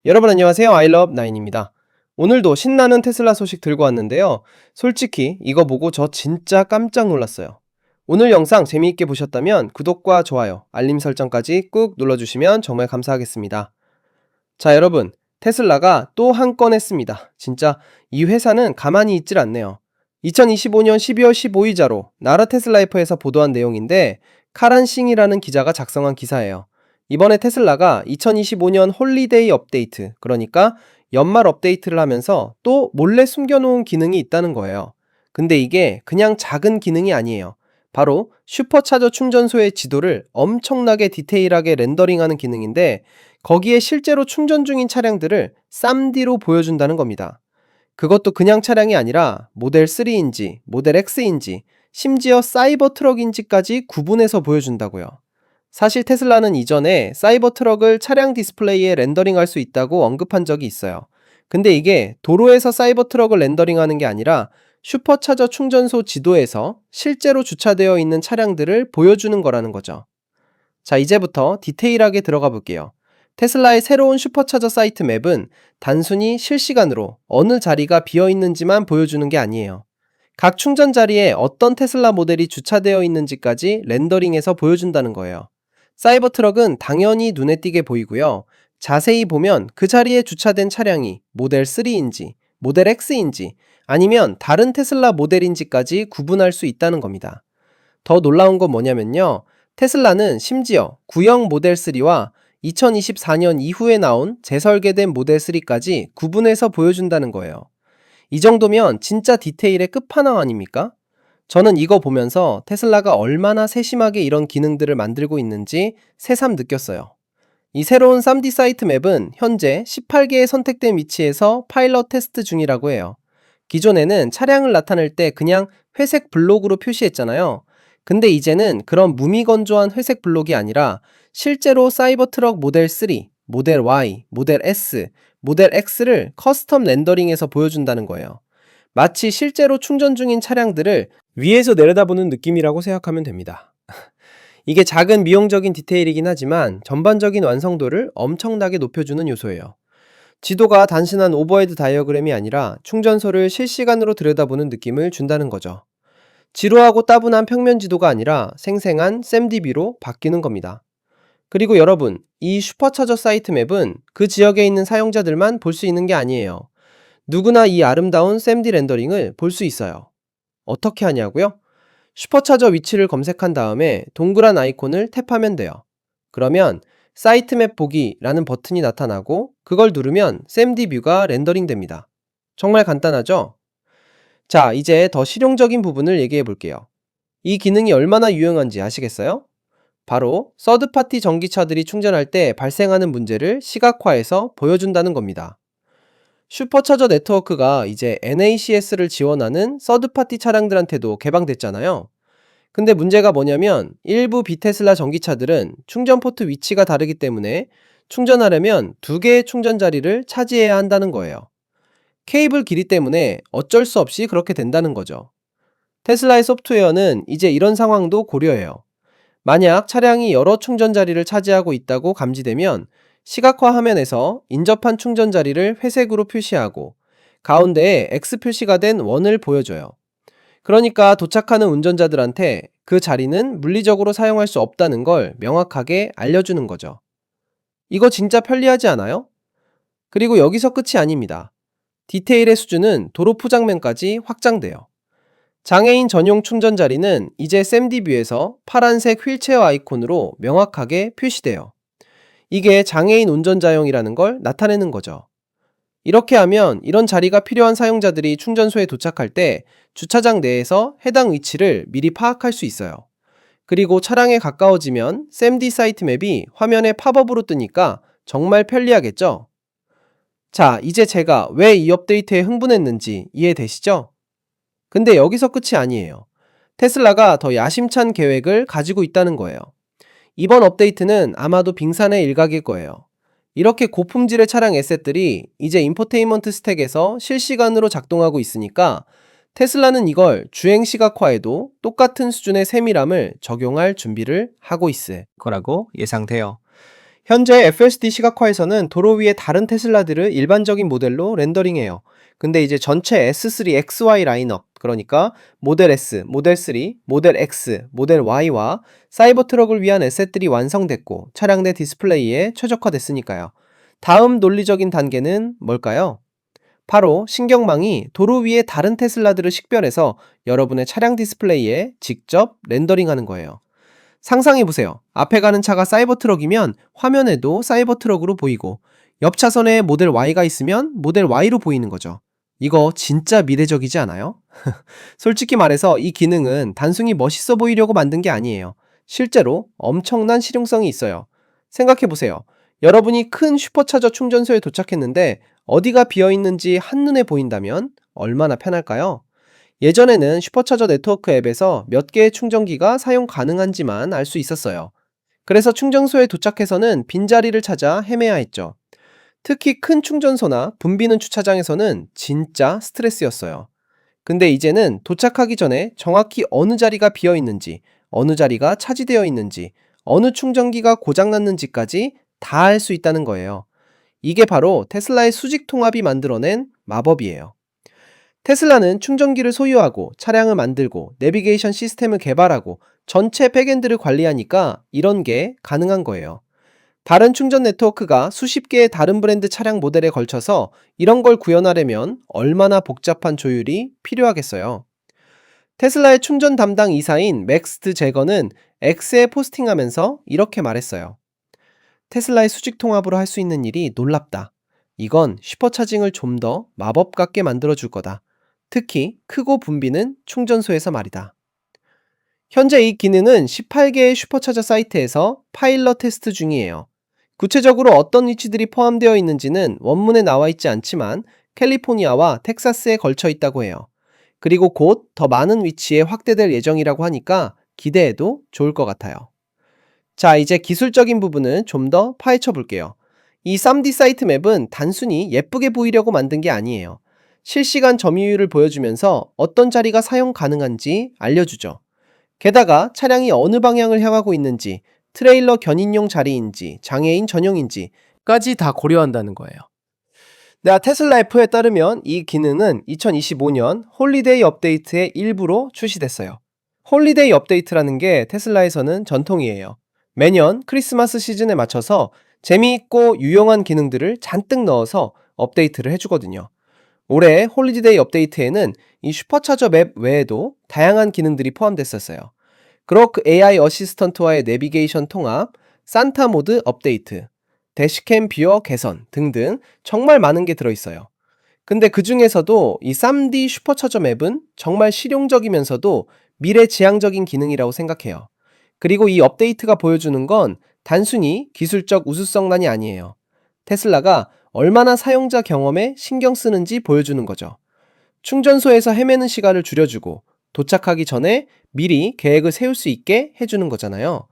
여러분 안녕하세요. 아이러브나인입니다. 오늘도 신나는 테슬라 소식 들고 왔는데요. 솔직히 이거 보고 저 진짜 깜짝 놀랐어요. 오늘 영상 재미있게 보셨다면 구독과 좋아요, 알림 설정까지 꾹 눌러주시면 정말 감사하겠습니다. 자, 여러분, 테슬라가 또 한 건 했습니다. 진짜 이 회사는 가만히 있질 않네요. 2025년 12월 15일자로 나라 테슬라이프에서 보도한 내용인데 카란 싱이라는 기자가 작성한 기사예요. 이번에 테슬라가 2025년 홀리데이 업데이트, 그러니까 연말 업데이트를 하면서 또 몰래 숨겨놓은 기능이 있다는 거예요. 근데 이게 그냥 작은 기능이 아니에요. 바로 슈퍼차저 충전소의 지도를 엄청나게 디테일하게 렌더링하는 기능인데 거기에 실제로 충전 중인 차량들을 쌈디로 보여준다는 겁니다. 그것도 그냥 차량이 아니라 모델 3인지, 모델 X인지, 심지어 사이버 트럭인지까지 구분해서 보여준다고요. 사실 테슬라는 이전에 사이버 트럭을 차량 디스플레이에 렌더링할 수 있다고 언급한 적이 있어요. 근데 이게 도로에서 사이버 트럭을 렌더링하는 게 아니라 슈퍼차저 충전소 지도에서 실제로 주차되어 있는 차량들을 보여주는 거라는 거죠. 자, 이제부터 디테일하게 들어가 볼게요. 테슬라의 새로운 슈퍼차저 사이트 맵은 단순히 실시간으로 어느 자리가 비어 있는지만 보여주는 게 아니에요. 각 충전 자리에 어떤 테슬라 모델이 주차되어 있는지까지 렌더링해서 보여준다는 거예요. 사이버 트럭은 당연히 눈에 띄게 보이고요. 자세히 보면 그 자리에 주차된 차량이 모델 3인지, 모델 X인지, 아니면 다른 테슬라 모델인지까지 구분할 수 있다는 겁니다. 더 놀라운 건 뭐냐면요. 테슬라는 심지어 구형 모델 3와 2024년 이후에 나온 재설계된 모델 3까지 구분해서 보여준다는 거예요. 이 정도면 진짜 디테일의 끝판왕 아닙니까? 저는 이거 보면서 테슬라가 얼마나 세심하게 이런 기능들을 만들고 있는지 새삼 느꼈어요. 이 새로운 3D 사이트 맵은 현재 18개의 선택된 위치에서 파일럿 테스트 중이라고 해요. 기존에는 차량을 나타낼 때 그냥 회색 블록으로 표시했잖아요. 근데 이제는 그런 무미건조한 회색 블록이 아니라 실제로 사이버 트럭 모델 3, 모델 Y, 모델 S, 모델 X를 커스텀 렌더링해서 보여준다는 거예요. 마치 실제로 충전 중인 차량들을 위에서 내려다보는 느낌이라고 생각하면 됩니다. 이게 작은 미용적인 디테일이긴 하지만 전반적인 완성도를 엄청나게 높여주는 요소예요. 지도가 단순한 오버헤드 다이어그램이 아니라 충전소를 실시간으로 들여다보는 느낌을 준다는 거죠. 지루하고 따분한 평면 지도가 아니라 생생한 샘디뷰로 바뀌는 겁니다. 그리고 여러분, 이 슈퍼차저 사이트 맵은 그 지역에 있는 사용자들만 볼 수 있는 게 아니에요. 누구나 이 아름다운 샘디 렌더링을 볼 수 있어요. 어떻게 하냐고요? 슈퍼차저 위치를 검색한 다음에 동그란 아이콘을 탭하면 돼요. 그러면 사이트 맵 보기라는 버튼이 나타나고 그걸 누르면 샘디 뷰가 렌더링 됩니다. 정말 간단하죠? 자, 이제 더 실용적인 부분을 얘기해 볼게요. 이 기능이 얼마나 유용한지 아시겠어요? 바로 서드파티 전기차들이 충전할 때 발생하는 문제를 시각화해서 보여준다는 겁니다. 슈퍼차저 네트워크가 이제 NACS를 지원하는 서드파티 차량들한테도 개방됐잖아요. 근데 문제가 뭐냐면 일부 비테슬라 전기차들은 충전 포트 위치가 다르기 때문에 충전하려면 두 개의 충전 자리를 차지해야 한다는 거예요. 케이블 길이 때문에 어쩔 수 없이 그렇게 된다는 거죠. 테슬라의 소프트웨어는 이제 이런 상황도 고려해요. 만약 차량이 여러 충전 자리를 차지하고 있다고 감지되면 시각화 화면에서 인접한 충전 자리를 회색으로 표시하고 가운데에 X 표시가 된 원을 보여줘요. 그러니까 도착하는 운전자들한테 그 자리는 물리적으로 사용할 수 없다는 걸 명확하게 알려주는 거죠. 이거 진짜 편리하지 않아요? 그리고 여기서 끝이 아닙니다. 디테일의 수준은 도로 포장면까지 확장돼요. 장애인 전용 충전 자리는 이제 샘디뷰에서 파란색 휠체어 아이콘으로 명확하게 표시돼요. 이게 장애인 운전자용이라는 걸 나타내는 거죠. 이렇게 하면 이런 자리가 필요한 사용자들이 충전소에 도착할 때 주차장 내에서 해당 위치를 미리 파악할 수 있어요. 그리고 차량에 가까워지면 샘디 사이트 맵이 화면에 팝업으로 뜨니까 정말 편리하겠죠? 자, 이제 제가 왜 이 업데이트에 흥분했는지 이해되시죠? 근데 여기서 끝이 아니에요. 테슬라가 더 야심찬 계획을 가지고 있다는 거예요. 이번 업데이트는 아마도 빙산의 일각일 거예요. 이렇게 고품질의 차량 에셋들이 이제 인포테인먼트 스택에서 실시간으로 작동하고 있으니까 테슬라는 이걸 주행 시각화에도 똑같은 수준의 세밀함을 적용할 준비를 하고 있을 거라고 예상돼요. 현재 FSD 시각화에서는 도로 위의 다른 테슬라들을 일반적인 모델로 렌더링해요. 근데 이제 전체 S3 XY 라인업, 그러니까 모델 S, 모델 3, 모델 X, 모델 Y와 사이버 트럭을 위한 에셋들이 완성됐고 차량 내 디스플레이에 최적화됐으니까요. 다음 논리적인 단계는 뭘까요? 바로 신경망이 도로 위의 다른 테슬라들을 식별해서 여러분의 차량 디스플레이에 직접 렌더링하는 거예요. 상상해보세요. 앞에 가는 차가 사이버 트럭이면 화면에도 사이버 트럭으로 보이고, 옆 차선에 모델 Y가 있으면 모델 Y로 보이는 거죠. 이거 진짜 미래적이지 않아요? 솔직히 말해서 이 기능은 단순히 멋있어 보이려고 만든 게 아니에요. 실제로 엄청난 실용성이 있어요. 생각해보세요. 여러분이 큰 슈퍼차저 충전소에 도착했는데 어디가 비어 있는지 한눈에 보인다면 얼마나 편할까요? 예전에는 슈퍼차저 네트워크 앱에서 몇 개의 충전기가 사용 가능한지만 알 수 있었어요. 그래서 충전소에 도착해서는 빈자리를 찾아 헤매야 했죠. 특히 큰 충전소나 붐비는 주차장에서는 진짜 스트레스였어요. 근데 이제는 도착하기 전에 정확히 어느 자리가 비어 있는지, 어느 자리가 차지되어 있는지, 어느 충전기가 고장났는지까지 다 알 수 있다는 거예요. 이게 바로 테슬라의 수직 통합이 만들어낸 마법이에요. 테슬라는 충전기를 소유하고 차량을 만들고 내비게이션 시스템을 개발하고 전체 백엔드를 관리하니까 이런 게 가능한 거예요. 다른 충전 네트워크가 수십 개의 다른 브랜드 차량 모델에 걸쳐서 이런 걸 구현하려면 얼마나 복잡한 조율이 필요하겠어요. 테슬라의 충전 담당 이사인 맥스트 제거는 X에 포스팅하면서 이렇게 말했어요. 테슬라의 수직 통합으로 할 수 있는 일이 놀랍다. 이건 슈퍼차징을 좀 더 마법 같게 만들어줄 거다. 특히 크고 붐비는 충전소에서 말이다. 현재 이 기능은 18개의 슈퍼차저 사이트에서 파일럿 테스트 중이에요. 구체적으로 어떤 위치들이 포함되어 있는지는 원문에 나와 있지 않지만 캘리포니아와 텍사스에 걸쳐 있다고 해요. 그리고 곧 더 많은 위치에 확대될 예정이라고 하니까 기대해도 좋을 것 같아요. 자, 이제 기술적인 부분은 좀 더 파헤쳐 볼게요. 이 3D 사이트 맵은 단순히 예쁘게 보이려고 만든 게 아니에요. 실시간 점유율을 보여주면서 어떤 자리가 사용 가능한지 알려주죠. 게다가 차량이 어느 방향을 향하고 있는지, 트레일러 견인용 자리인지, 장애인 전용인지까지 다 고려한다는 거예요. 테슬라 F에 따르면 이 기능은 2025년 홀리데이 업데이트의 일부로 출시됐어요. 홀리데이 업데이트라는 게 테슬라에서는 전통이에요. 매년 크리스마스 시즌에 맞춰서 재미있고 유용한 기능들을 잔뜩 넣어서 업데이트를 해주거든요. 올해 홀리데이 업데이트에는 이 슈퍼차저 맵 외에도 다양한 기능들이 포함됐었어요. 그로크 AI 어시스턴트와의 내비게이션 통합, 산타 모드 업데이트, 대시캠 뷰어 개선 등등 정말 많은 게 들어있어요. 근데 그 중에서도 이 3D 슈퍼차저 맵은 정말 실용적이면서도 미래지향적인 기능이라고 생각해요. 그리고 이 업데이트가 보여주는 건 단순히 기술적 우수성만이 아니에요. 테슬라가 얼마나 사용자 경험에 신경 쓰는지 보여주는 거죠. 충전소에서 헤매는 시간을 줄여주고 도착하기 전에 미리 계획을 세울 수 있게 해주는 거잖아요.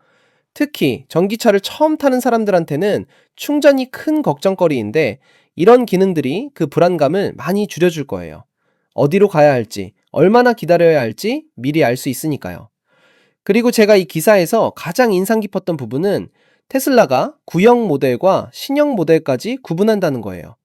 특히 전기차를 처음 타는 사람들한테는 충전이 큰 걱정거리인데 이런 기능들이 그 불안감을 많이 줄여줄 거예요. 어디로 가야 할지, 얼마나 기다려야 할지 미리 알 수 있으니까요. 그리고 제가 이 기사에서 가장 인상 깊었던 부분은 테슬라가 구형 모델과 신형 모델까지 구분한다는 거예요.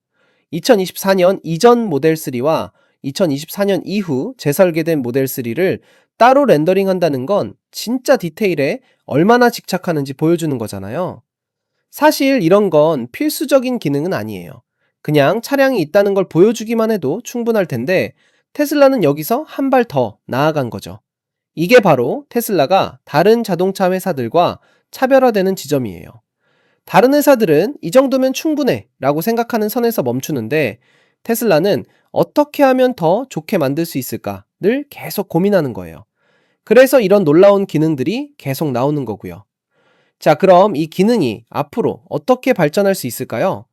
2024년 이전 모델 3와 2024년 이후 재설계된 모델 3를 따로 렌더링한다는 건 진짜 디테일에 얼마나 집착하는지 보여주는 거잖아요. 사실 이런 건 필수적인 기능은 아니에요. 그냥 차량이 있다는 걸 보여주기만 해도 충분할 텐데 테슬라는 여기서 한 발 더 나아간 거죠. 이게 바로 테슬라가 다른 자동차 회사들과 차별화되는 지점이에요. 다른 회사들은 이 정도면 충분해 라고 생각하는 선에서 멈추는데 테슬라는 어떻게 하면 더 좋게 만들 수 있을까를 계속 고민하는 거예요. 그래서 이런 놀라운 기능들이 계속 나오는 거고요. 자, 그럼 이 기능이 앞으로 어떻게 발전할 수 있을까요?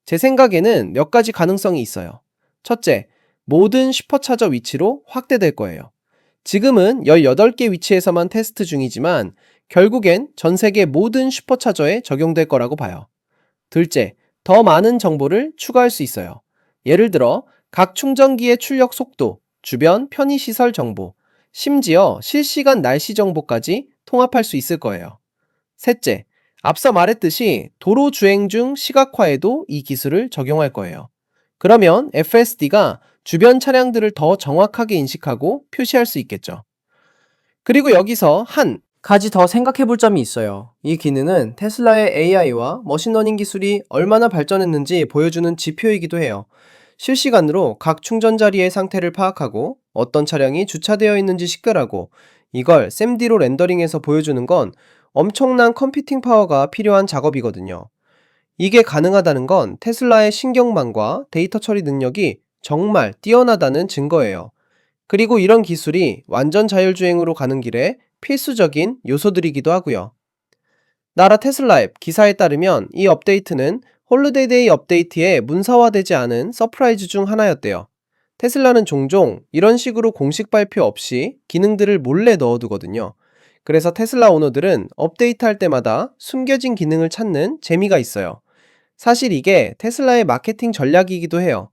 제 생각에는 몇 가지 가능성이 있어요. 첫째, 모든 슈퍼차저 위치로 확대될 거예요. 지금은 18개 위치에서만 테스트 중이지만 결국엔 전 세계 모든 슈퍼차저에 적용될 거라고 봐요. 둘째, 더 많은 정보를 추가할 수 있어요. 예를 들어 각 충전기의 출력 속도, 주변 편의시설 정보, 심지어 실시간 날씨 정보까지 통합할 수 있을 거예요. 셋째, 앞서 말했듯이 도로 주행 중 시각화에도 이 기술을 적용할 거예요. 그러면 FSD가 주변 차량들을 더 정확하게 인식하고 표시할 수 있겠죠. 그리고 여기서 한 가지 더 생각해 볼 점이 있어요. 이 기능은 테슬라의 AI와 머신러닝 기술이 얼마나 발전했는지 보여주는 지표이기도 해요. 실시간으로 각 충전 자리의 상태를 파악하고 어떤 차량이 주차되어 있는지 식별하고 이걸 샘디로 렌더링해서 보여주는 건 엄청난 컴퓨팅 파워가 필요한 작업이거든요. 이게 가능하다는 건 테슬라의 신경망과 데이터 처리 능력이 정말 뛰어나다는 증거예요. 그리고 이런 기술이 완전 자율주행으로 가는 길에 필수적인 요소들이기도 하고요. 나라 테슬라 앱 기사에 따르면 이 업데이트는 홀리데이 업데이트에 문서화되지 않은 서프라이즈 중 하나였대요. 테슬라는 종종 이런 식으로 공식 발표 없이 기능들을 몰래 넣어두거든요. 그래서 테슬라 오너들은 업데이트할 때마다 숨겨진 기능을 찾는 재미가 있어요. 사실 이게 테슬라의 마케팅 전략이기도 해요.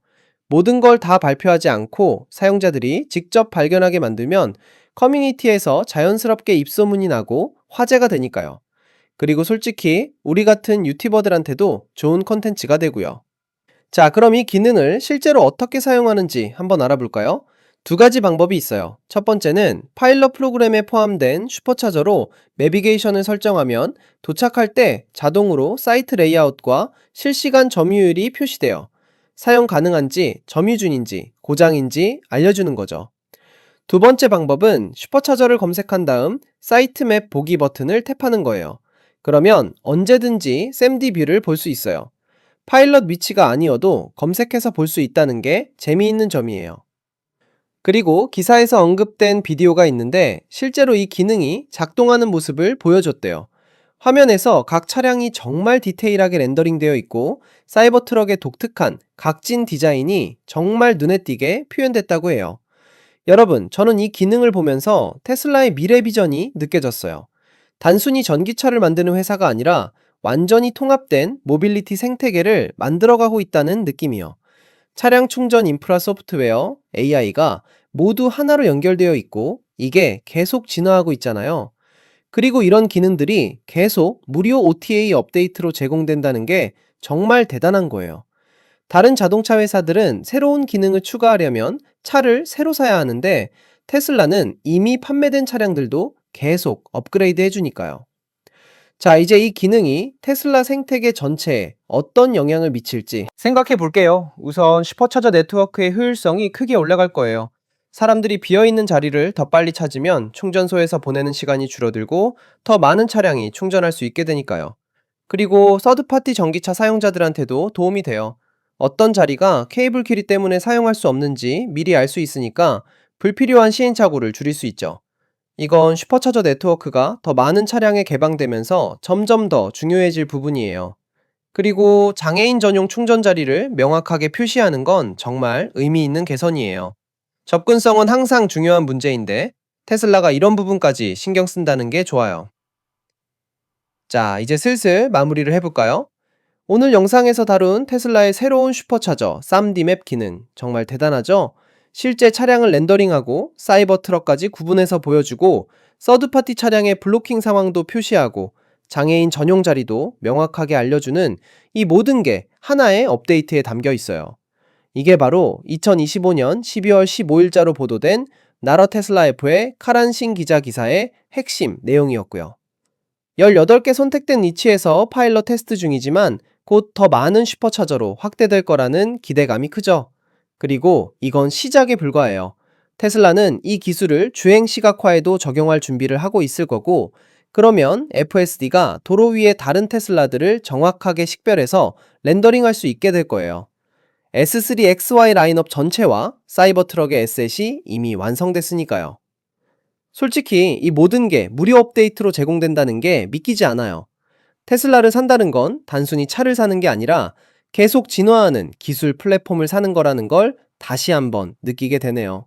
모든 걸 다 발표하지 않고 사용자들이 직접 발견하게 만들면 커뮤니티에서 자연스럽게 입소문이 나고 화제가 되니까요. 그리고 솔직히 우리 같은 유튜버들한테도 좋은 컨텐츠가 되고요. 자, 그럼 이 기능을 실제로 어떻게 사용하는지 한번 알아볼까요? 두 가지 방법이 있어요. 첫 번째는 파일럿 프로그램에 포함된 슈퍼차저로 내비게이션을 설정하면 도착할 때 자동으로 사이트 레이아웃과 실시간 점유율이 표시돼요. 사용 가능한지, 점유 중인지, 고장인지 알려주는 거죠. 두 번째 방법은 슈퍼차저를 검색한 다음 사이트 맵 보기 버튼을 탭하는 거예요. 그러면 언제든지 샘디 뷰를 볼 수 있어요. 파일럿 위치가 아니어도 검색해서 볼 수 있다는 게 재미있는 점이에요. 그리고 기사에서 언급된 비디오가 있는데 실제로 이 기능이 작동하는 모습을 보여줬대요. 화면에서 각 차량이 정말 디테일하게 렌더링되어 있고 사이버 트럭의 독특한 각진 디자인이 정말 눈에 띄게 표현됐다고 해요. 여러분, 저는 이 기능을 보면서 테슬라의 미래 비전이 느껴졌어요. 단순히 전기차를 만드는 회사가 아니라 완전히 통합된 모빌리티 생태계를 만들어가고 있다는 느낌이요. 차량 충전 인프라 소프트웨어, AI가 모두 하나로 연결되어 있고 이게 계속 진화하고 있잖아요. 그리고 이런 기능들이 계속 무료 OTA 업데이트로 제공된다는 게 정말 대단한 거예요. 다른 자동차 회사들은 새로운 기능을 추가하려면 차를 새로 사야 하는데 테슬라는 이미 판매된 차량들도 계속 업그레이드 해주니까요. 자, 이제 이 기능이 테슬라 생태계 전체에 어떤 영향을 미칠지 생각해 볼게요. 우선 슈퍼차저 네트워크의 효율성이 크게 올라갈 거예요. 사람들이 비어있는 자리를 더 빨리 찾으면 충전소에서 보내는 시간이 줄어들고 더 많은 차량이 충전할 수 있게 되니까요. 그리고 서드파티 전기차 사용자들한테도 도움이 돼요. 어떤 자리가 케이블 길이 때문에 사용할 수 없는지 미리 알 수 있으니까 불필요한 시행착오를 줄일 수 있죠. 이건 슈퍼차저 네트워크가 더 많은 차량에 개방되면서 점점 더 중요해질 부분이에요. 그리고 장애인 전용 충전 자리를 명확하게 표시하는 건 정말 의미 있는 개선이에요. 접근성은 항상 중요한 문제인데 테슬라가 이런 부분까지 신경 쓴다는 게 좋아요. 자, 이제 슬슬 마무리를 해볼까요? 오늘 영상에서 다룬 테슬라의 새로운 슈퍼차저 쌈디맵 기능 정말 대단하죠? 실제 차량을 렌더링하고 사이버 트럭까지 구분해서 보여주고 서드파티 차량의 블로킹 상황도 표시하고 장애인 전용 자리도 명확하게 알려주는 이 모든 게 하나의 업데이트에 담겨 있어요. 이게 바로 2025년 12월 15일자로 보도된 나러 테슬라 F의 카란신 기자 기사의 핵심 내용이었고요. 18개 선택된 위치에서 파일럿 테스트 중이지만 곧 더 많은 슈퍼차저로 확대될 거라는 기대감이 크죠. 그리고 이건 시작에 불과해요. 테슬라는 이 기술을 주행 시각화에도 적용할 준비를 하고 있을 거고, 그러면 FSD가 도로 위의 다른 테슬라들을 정확하게 식별해서 렌더링할 수 있게 될 거예요. S3XY 라인업 전체와 사이버 트럭의 에셋이 이미 완성됐으니까요. 솔직히 이 모든 게 무료 업데이트로 제공된다는 게 믿기지 않아요. 테슬라를 산다는 건 단순히 차를 사는 게 아니라 계속 진화하는 기술 플랫폼을 사는 거라는 걸 다시 한번 느끼게 되네요.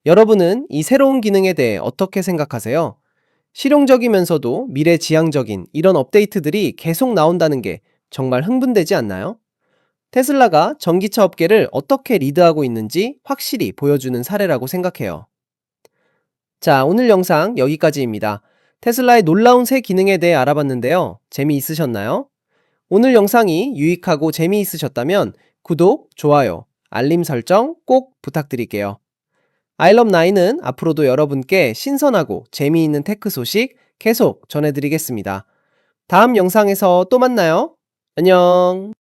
여러분은 이 새로운 기능에 대해 어떻게 생각하세요? 실용적이면서도 미래지향적인 이런 업데이트들이 계속 나온다는 게 정말 흥분되지 않나요? 테슬라가 전기차 업계를 어떻게 리드하고 있는지 확실히 보여주는 사례라고 생각해요. 자, 오늘 영상 여기까지입니다. 테슬라의 놀라운 새 기능에 대해 알아봤는데요. 재미있으셨나요? 오늘 영상이 유익하고 재미있으셨다면 구독, 좋아요, 알림 설정 꼭 부탁드릴게요. 아이럽9은 앞으로도 여러분께 신선하고 재미있는 테크 소식 계속 전해드리겠습니다. 다음 영상에서 또 만나요. 안녕.